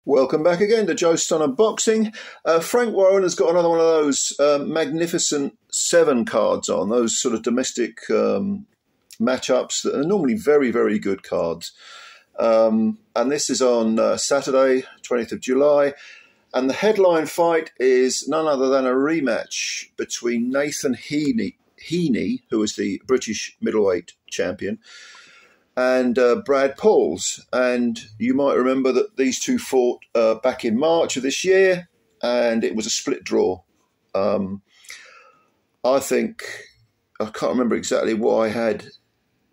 Welcome back again to Joe Stunner Boxing. Frank Warren has got another one of those magnificent 7 cards on, those sort of domestic matchups that are normally very, very good cards. And this is on Saturday, 20th of July. And the headline fight is none other than a rematch between Nathan Heaney, who is the British middleweight champion, and Brad PAULS. And you might remember that these two fought back in March of this year, and it was a split draw. I think, I can't remember exactly who I had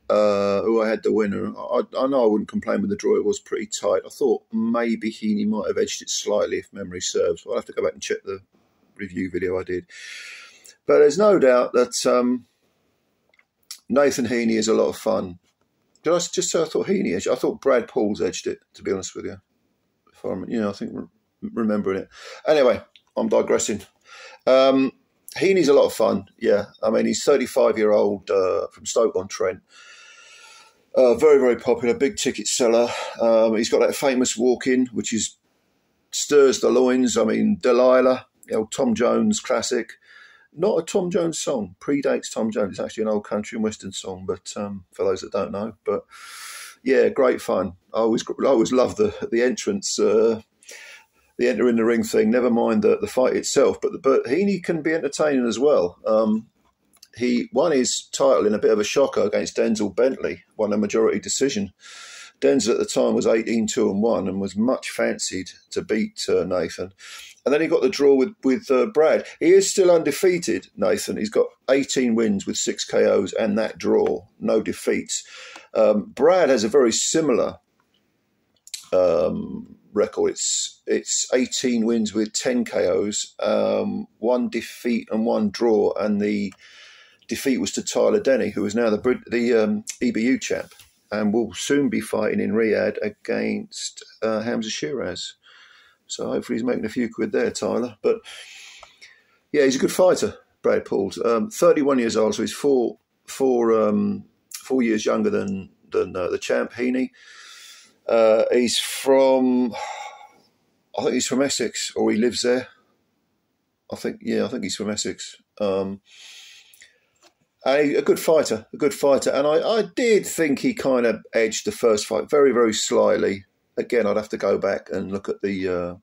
the winner. I know I wouldn't complain with the draw. It was pretty tight. I thought maybe Heaney might have edged it slightly if memory serves. I'll have to go back and check the review video I did. But there's no doubt that Nathan Heaney is a lot of fun. Did I just say I thought Heaney edged it? I thought Brad PAULS edged it, to be honest with you. If I'm, I think remembering it. Anyway, I'm digressing. Heaney's a lot of fun, yeah. I mean, he's 35-year-old from Stoke-on-Trent. Very, very popular, big ticket seller. He's got that famous walk-in, which stirs the loins. I mean, Delilah, Tom Jones classic. Not a Tom Jones song, predates Tom Jones. It's actually an old country and western song, but for those that don't know. But yeah, great fun. I always love the entrance, the enter in the ring thing. Never mind the fight itself, but Heaney can be entertaining as well. He won his title in a bit of a shocker against Denzel Bentley, won a majority decision. Denzel at the time was 18-2-1 and was much fancied to beat Nathan. And then he got the draw with Brad. He is still undefeated, Nathan. He's got 18 wins with 6 KOs and that draw, no defeats. Brad has a very similar record. It's 18 wins with 10 KOs, 1 defeat and 1 draw, and the defeat was to Tyler Denny, who is now the EBU champ, and will soon be fighting in Riyadh against Hamza Shiraz. So hopefully he's making a few quid there, Tyler. But yeah, he's a good fighter, Brad PAULS. 31 years old, so he's four years younger than the champ, Heaney. He's from, I think he's from Essex, or he lives there. I think he's from Essex. A good fighter, And I did think he kind of edged the first fight very, very slightly. Again, I'd have to go back and look at the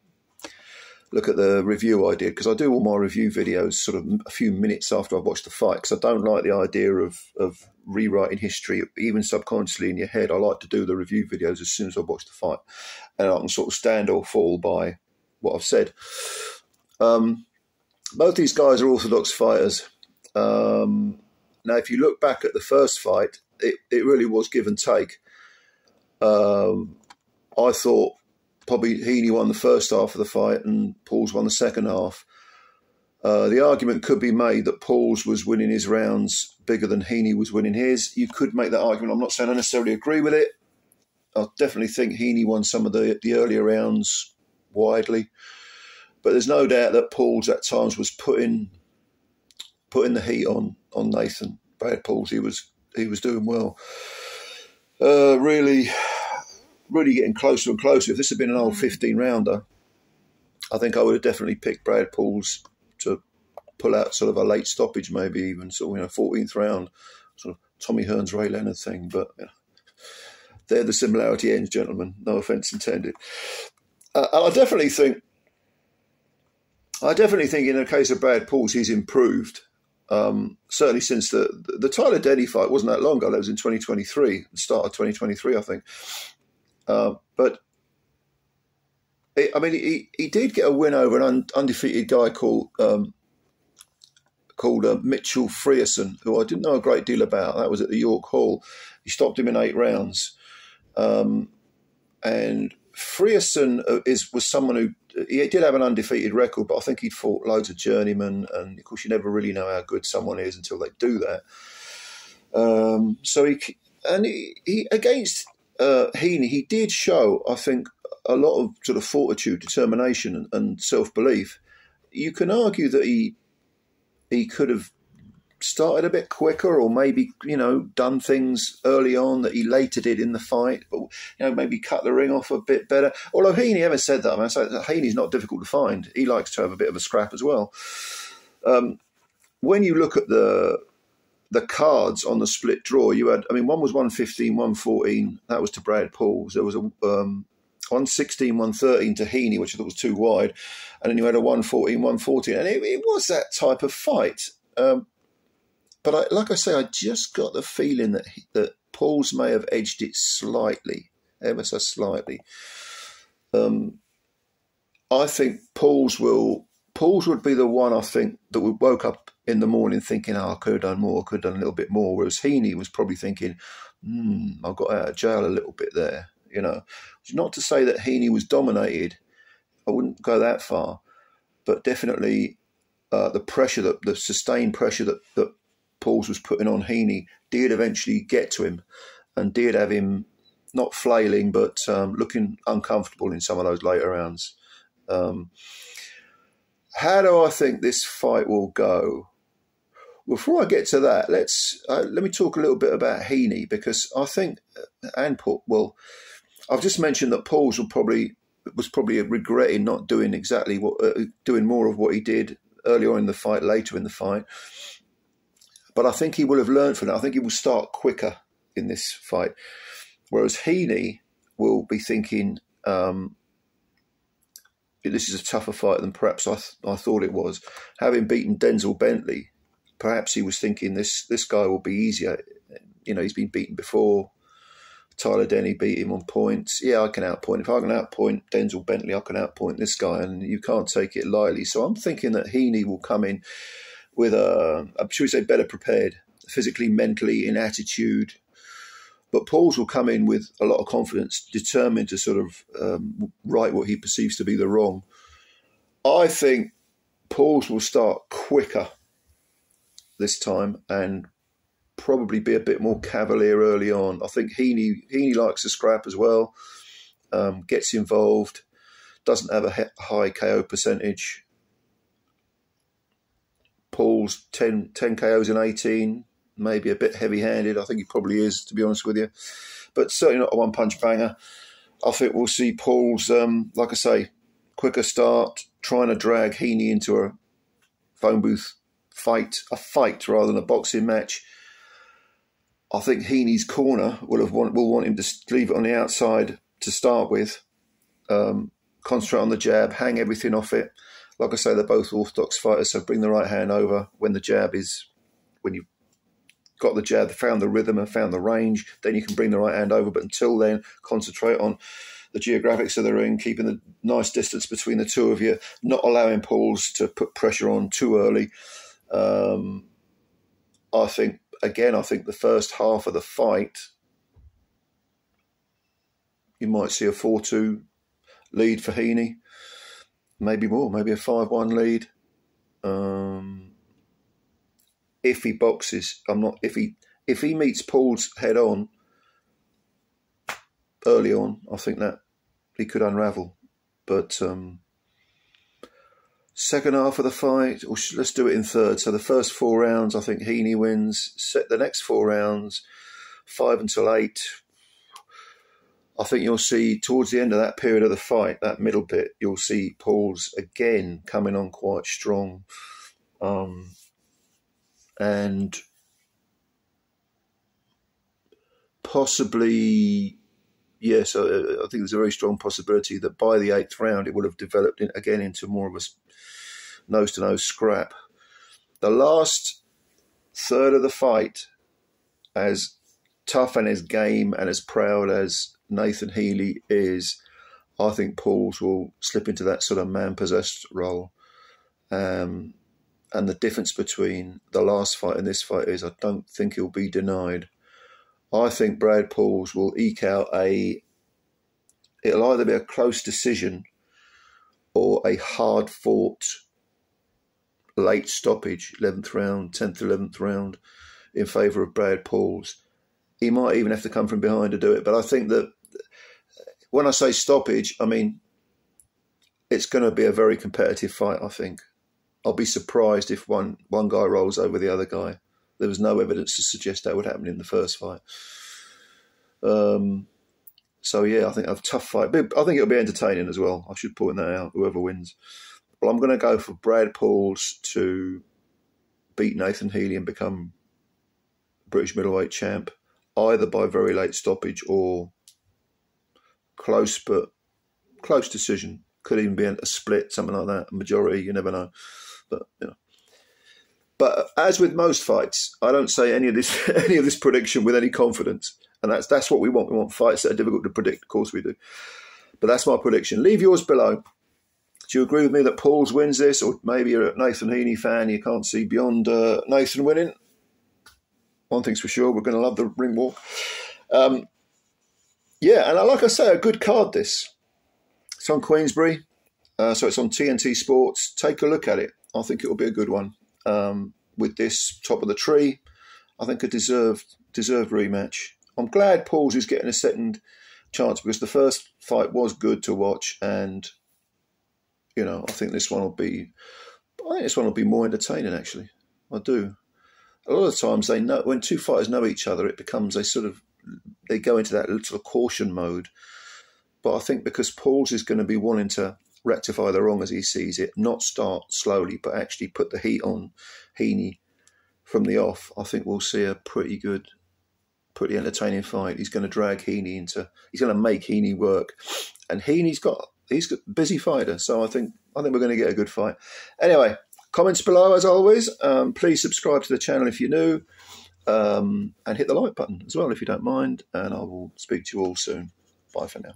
review I did, because I do all my review videos sort of a few minutes after I've watched the fight, because I don't like the idea of rewriting history, even subconsciously in your head. I like to do the review videos as soon as I watch the fight, and I can sort of stand or fall by what I've said. Both these guys are orthodox fighters. Now, if you look back at the first fight, it really was give and take. I thought probably Heaney won the first half of the fight and PAULS won the second half. The argument could be made that PAULS was winning his rounds bigger than Heaney was winning his. You could make that argument. I'm not saying I necessarily agree with it. I definitely think Heaney won some of the earlier rounds widely. But there's no doubt that PAULS at times was putting the heat on Nathan. Brad PAULS, he was doing well. Really getting closer and closer. If this had been an old 15-rounder, I think I would have definitely picked Brad PAULS to pull out sort of a late stoppage, maybe even sort of 14th round, sort of Tommy Hearns, Ray Leonard thing. But they're the similarity ends, gentlemen. No offence intended. I definitely think in the case of Brad PAULS, he's improved. Certainly since the Tyler Denny fight wasn't that long ago. That was in 2023, the start of 2023, I think. But he did get a win over an undefeated guy called Mitchell Frierson, who I didn't know a great deal about. That was at the York Hall. He stopped him in 8 rounds. And Frierson was someone who he did have an undefeated record, but I think he'd fought loads of journeymen, and of course you never really know how good someone is until they do that. So he against Heaney, he did show, I think, a lot of sort of fortitude, determination, and self-belief. You can argue that he could have started a bit quicker, or maybe, you know, done things early on that he later did in the fight, but, you know, maybe cut the ring off a bit better. Although Heaney, having said that, I mean, Heaney's not difficult to find. He likes to have a bit of a scrap as well. When you look at the cards on the split draw, you had, I mean, one was 115, 114. That was to Brad Pauls. There was a 116, 113 to Heaney, which I thought was too wide. And then you had a 114, 114. And it was that type of fight. But like I say, I just got the feeling that Pauls may have edged it slightly, ever so slightly. I think Pauls would be the one, I think, that would woke up in the morning thinking, oh, I could have done more, could have done a little bit more. Whereas Heaney was probably thinking, I got out of jail a little bit there, you know. Not to say that Heaney was dominated. I wouldn't go that far. But definitely the sustained pressure that Pauls was putting on Heaney did eventually get to him and did have him not flailing, but looking uncomfortable in some of those later rounds. How do I think this fight will go? Before I get to that, let me talk a little bit about Heaney, because I think, I've just mentioned that Pauls was probably regretting not doing exactly doing more of what he did earlier in the fight, later in the fight. But I think he will have learned from it. I think he will start quicker in this fight, whereas Heaney will be thinking, this is a tougher fight than perhaps I thought it was. Having beaten Denzel Bentley, perhaps he was thinking this guy will be easier. You know, he's been beaten before. Tyler Denny beat him on points. Yeah, I can outpoint. If I can outpoint Denzel Bentley, I can outpoint this guy, and you can't take it lightly. So I'm thinking that Heaney will come in with should we say, better prepared, physically, mentally, in attitude. But Pauls will come in with a lot of confidence, determined to sort of right what he perceives to be the wrong. I think Pauls will start quicker this time and probably be a bit more cavalier early on. I think Heaney likes to scrap as well, gets involved, doesn't have a high KO percentage. Pauls 10 KOs in 18. Maybe a bit heavy-handed. I think he probably is, to be honest with you. But certainly not a one-punch banger. I think we'll see Pauls, like I say, quicker start, trying to drag Heaney into a phone booth fight, rather than a boxing match. I think Heaney's corner will want him to leave it on the outside to start with, concentrate on the jab, hang everything off it. Like I say, they're both orthodox fighters, so bring the right hand over when you've got the jab, found the rhythm and found the range, then you can bring the right hand over. But until then, concentrate on the geographics of the ring, keeping the nice distance between the two of you, not allowing Pauls to put pressure on too early. I think the first half of the fight, you might see a 4-2 lead for Heaney. Maybe more, maybe a 5-1 lead. If he boxes, if he meets Pauls head on early on, I think that he could unravel. But second half of the fight, or let's do it in thirds. So the first 4 rounds, I think Heaney wins. Set the next 4 rounds, 5 until 8. I think you'll see towards the end of that period of the fight, that middle bit, you'll see Pauls again coming on quite strong. And possibly, yes, I think there's a very strong possibility that by the 8th round it will have developed again into more of a nose-to-nose scrap. The last third of the fight, as tough and as game and as proud as Nathan Healy is, I think Pauls will slip into that sort of man-possessed role. And the difference between the last fight and this fight is I don't think he'll be denied. I think Brad Pauls will eke out it'll either be a close decision or a hard-fought late stoppage, 11th round, 10th, 11th round, in favour of Brad Pauls. He might even have to come from behind to do it. But I think that when I say stoppage, I mean it's going to be a very competitive fight, I think. I'll be surprised if one guy rolls over the other guy. there was no evidence to suggest that would happen in the first fight. So yeah, I think a tough fight. But I think it'll be entertaining as well. I should point that out, whoever wins. But I'm going to go for Brad PAULS to beat Nathan Heaney and become British middleweight champ, either by very late stoppage or close decision. Could even be a split, something like that. A majority, you never know. But you know. But as with most fights, I don't say any of this prediction with any confidence, and that's what we want. We want fights that are difficult to predict. Of course, we do. But that's my prediction. Leave yours below. Do you agree with me that PAULS wins this, or maybe you're a Nathan Heaney fan? You can't see beyond Nathan winning. One thing's for sure, we're going to love the ring walk. Yeah, and like I say, a good card. This. It's on Queensberry, so it's on TNT Sports. Take a look at it. I think it will be a good one. With this top of the tree, I think a deserved rematch. I'm glad PAULS is getting a second chance because the first fight was good to watch, and you know, I think this one will be more entertaining. Actually, I do. A lot of times when two fighters know each other, it becomes they go into that little caution mode. But I think because PAULS is going to be wanting to rectify the wrong as he sees it, not start slowly, but actually put the heat on Heaney from the off, I think we'll see a pretty entertaining fight. He's going to drag Heaney he's going to make Heaney work. And he's a busy fighter, so I think we're going to get a good fight. Anyway, comments below as always. Please subscribe to the channel if you're new, and hit the like button as well if you don't mind, and I will speak to you all soon. Bye for now.